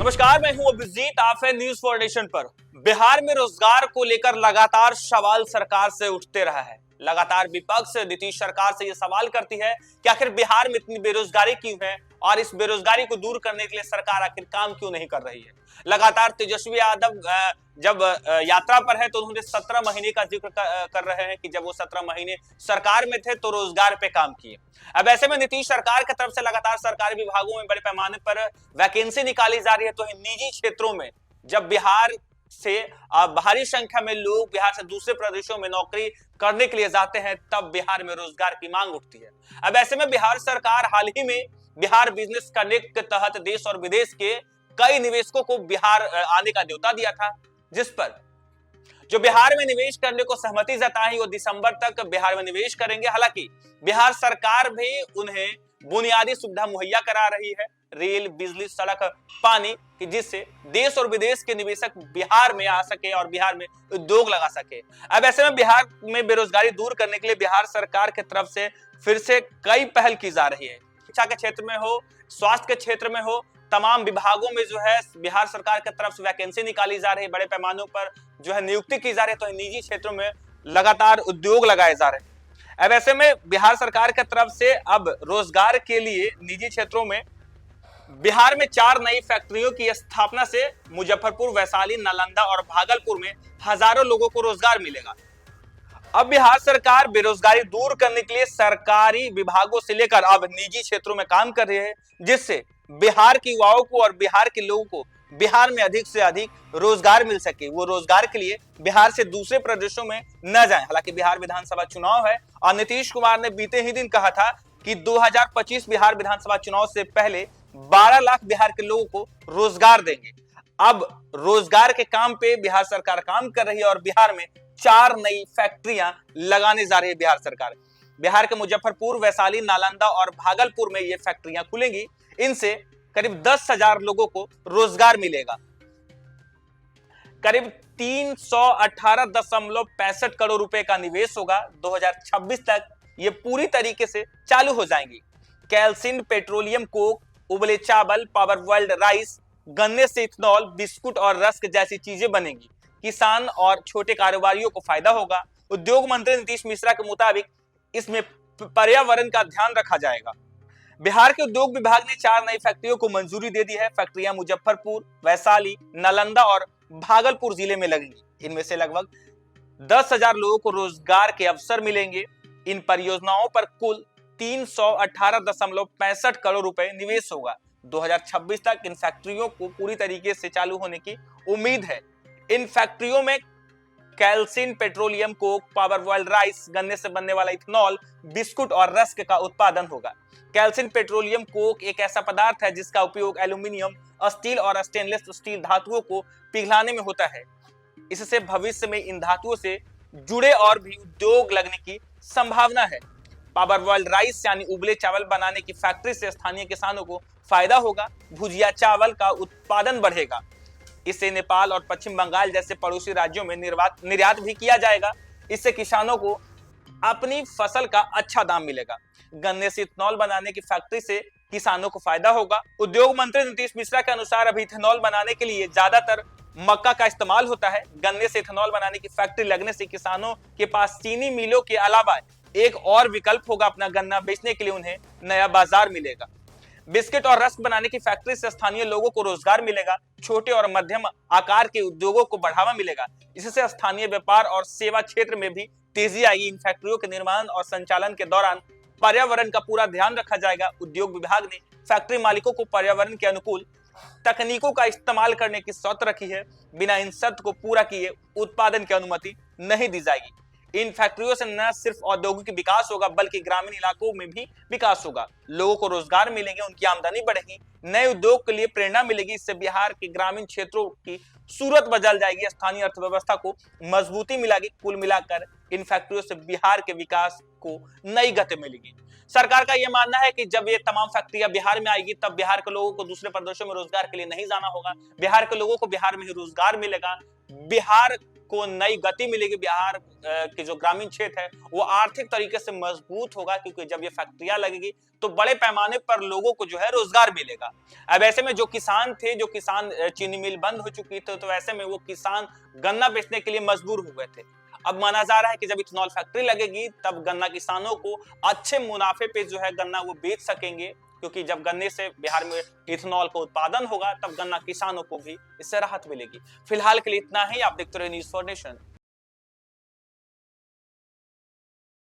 नमस्कार, मैं हूं अभिजीत। आप है न्यूज फॉर नेशन पर। बिहार में रोजगार को लेकर लगातार सवाल सरकार से उठते रहा है। लगातार विपक्ष नीतीश सरकार से यह सवाल करती है कि आखिर बिहार में इतनी बेरोजगारी क्यों है और इस बेरोजगारी को दूर करने के लिए सरकार आखिर काम क्यों नहीं कर रही है। लगातार तेजस्वी यादव जब यात्रा पर है तो उन्होंने 17 महीने का जिक्र कर रहे हैं कि जब वो 17 महीने सरकार में थे तो रोजगार पे काम किए। अब ऐसे में नीतीश सरकार की तरफ से लगातार सरकारी विभागों में बड़े पैमाने पर वैकेंसी निकाली जा रही है, तो निजी क्षेत्रों में जब बिहार से भारी संख्या में लोग बिहार से दूसरे प्रदेशों में नौकरी करने के लिए जाते हैं, तब बिहार में रोजगार की मांग उठती है। अब ऐसे में बिहार सरकार हाल ही में बिहार बिजनेस कनेक्ट के तहत देश और विदेश के कई निवेशकों को बिहार आने का न्योता दिया था, जिस पर जो बिहार में निवेश करने को सहमति जताई वो दिसंबर तक बिहार में निवेश करेंगे। हालांकि बिहार सरकार भी उन्हें बुनियादी सुविधा मुहैया करा रही है, रेल, बिजली, सड़क, पानी, कि जिससे देश और विदेश के निवेशक बिहार में आ सके और बिहार में उद्योग लगा सके। अब ऐसे में बिहार में बेरोजगारी दूर करने के लिए बिहार सरकार की तरफ से फिर से कई पहल की जा रही है। शिक्षा के क्षेत्र में हो, स्वास्थ्य के क्षेत्र में हो, तमाम विभागों में जो है बिहार सरकार की तरफ से वैकेंसी निकाली जा रही है, बड़े पैमानों पर जो है नियुक्ति की जा रही है, तो निजी क्षेत्रों में लगातार उद्योग लगाए जा रहे हैं। अब ऐसे में बिहार सरकार की तरफ से अब रोजगार के लिए निजी क्षेत्रों में बिहार में 4 नई फैक्ट्रियों की स्थापना से मुजफ्फरपुर, वैशाली, नालंदा और भागलपुर में हजारों लोगों को रोजगार मिलेगा। अब बिहार सरकार बेरोजगारी दूर करने के लिए सरकारी विभागों से लेकर अब निजी क्षेत्रों में काम कर रही है, जिससे बिहार के युवाओं को और बिहार के लोगों को बिहार में अधिक से अधिक रोजगार मिल सके। वो रोजगार के लिए बिहार से दूसरे प्रदेशों में न जाएं। हालांकि बिहार विधानसभा चुनाव है और नीतीश कुमार ने बीते ही दिन कहा था कि 2025 बिहार विधानसभा चुनाव से पहले 12 लाख बिहार के लोगों को रोजगार देंगे। अब रोजगार के काम पे बिहार सरकार काम कर रही है और बिहार में 4 नई फैक्ट्रियां लगाने जा रही है बिहार सरकार। बिहार के मुजफ्फरपुर, वैशाली, नालंदा और भागलपुर में ये फैक्ट्रियां खुलेंगी। इनसे करीब 10,000 लोगों को रोजगार मिलेगा। करीब 318.65 करोड़ रुपए का निवेश होगा। 2026 तक ये पूरी तरीके से चालू हो जाएंगी। कैल्सिन पेट्रोलियम कोक, उबले चावल, पावर वर्ल्ड राइस, गन्ने से इथेनॉल, बिस्कुट और रस्क जैसी चीजें बनेंगी। किसान और छोटे कारोबारियों को फायदा होगा। उद्योग मंत्री नीतीश मिश्रा के मुताबिक इसमें पर्यावरण का ध्यान रखा जाएगा। बिहार के उद्योग विभाग ने 4 नई फैक्ट्रियों को मंजूरी दे दी है। फैक्ट्रियां मुजफ्फरपुर, वैशाली, नालंदा और भागलपुर जिले में लगेंगी। इनमें से लगभग 10,000 लोगों को रोजगार के अवसर मिलेंगे। इन परियोजनाओं पर कुल 318.65 करोड़ रुपए निवेश होगा। 2026 तक इन फैक्ट्रियों को पूरी तरीके से चालू होने की उम्मीद है। इन फैक्ट्रियों में calcined petroleum coke, power world rice, गन्ने से बनने वाला इथेनॉल, बिस्कुट और रस्क का उत्पादन होगा। कैल्सिन पेट्रोलियम कोक एक ऐसा पदार्थ है जिसका उपयोग एल्यूमिनियम, स्टील और स्टेनलेस स्टील धातुओं को पिघलाने में होता है। इससे भविष्य में इन धातुओं से जुड़े और भी उद्योग लगने की संभावना है। पावर वर्ल्ड राइस यानी उबले चावल बनाने की फैक्ट्री से स्थानीय किसानों को फायदा होगा। भुजिया चावल का उत्पादन बढ़ेगा। इससे नेपाल और पश्चिम बंगाल जैसे पड़ोसी राज्यों में निर्यात भी किया जाएगा। इससे किसानों को अपनी फसल का अच्छा दाम मिलेगा। गन्ने से इथेनॉल बनाने की फैक्ट्री से किसानों को फायदा होगा। उद्योग मंत्री नीतीश मिश्रा के अनुसार अभी इथेनॉल बनाने के लिए ज्यादातर मक्का का इस्तेमाल होता है। गन्ने से इथेनॉल बनाने की फैक्ट्री लगने से किसानों के पास चीनी मिलों के अलावा एक और विकल्प होगा। अपना गन्ना बेचने के लिए उन्हें नया बाजार मिलेगा। बिस्किट और रस्क बनाने की फैक्ट्री से स्थानीय लोगों को रोजगार मिलेगा। छोटे और मध्यम आकार के उद्योगों को बढ़ावा मिलेगा। इससे स्थानीय व्यापार और सेवा क्षेत्र में भी तेजी आएगी। इन फैक्ट्रियों के निर्माण और संचालन के दौरान पर्यावरण का पूरा ध्यान रखा जाएगा। उद्योग विभाग ने फैक्ट्री मालिकों को पर्यावरण के अनुकूल तकनीकों का इस्तेमाल करने की शर्त रखी है। बिना इन शर्त को पूरा किए उत्पादन की अनुमति नहीं दी जाएगी। इन फैक्ट्रियों से न सिर्फ औद्योगिक विकास होगा बल्कि ग्रामीण इलाकों में भी विकास होगा। लोगों को रोजगार मिलेंगे, उनकी आमदनी बढ़ेगी, नए उद्योग के लिए प्रेरणा मिलेगी। इससे बिहार के ग्रामीण क्षेत्रों की सूरत बदल जाएगी, स्थानीय अर्थव्यवस्था को मजबूती मिलेगी। कुल मिलाकर इन फैक्ट्रियों से बिहार के विकास को नई गति मिलेगी। सरकार का यह मानना है कि जब ये तमाम फैक्ट्रियां बिहार में आएगी तब बिहार के लोगों को दूसरे प्रदेशों में रोजगार के लिए नहीं जाना होगा। बिहार के लोगों को बिहार में ही रोजगार मिलेगा। बिहार को नई गति मिलेगी। बिहार के जो ग्रामीण क्षेत्र है वो आर्थिक तरीके से मजबूत होगा, क्योंकि जब ये फैक्ट्रियां लगेगी तो बड़े पैमाने पर लोगों को जो है रोजगार मिलेगा। अब ऐसे में जो किसान थे, जो किसान चीनी मिल बंद हो चुकी थी, तो ऐसे में वो किसान गन्ना बेचने के लिए मजबूर हो गए थे। अब माना जा रहा है कि जब इथेनॉल फैक्ट्री लगेगी तब गन्ना किसानों को अच्छे मुनाफे पे जो है गन्ना वो बेच सकेंगे, क्योंकि जब गन्ने से बिहार में इथेनॉल का उत्पादन होगा तब गन्ना किसानों को भी इससे राहत मिलेगी। फिलहाल के लिए इतना ही। आप देखते रहिए न्यूज़ फॉर नेशन।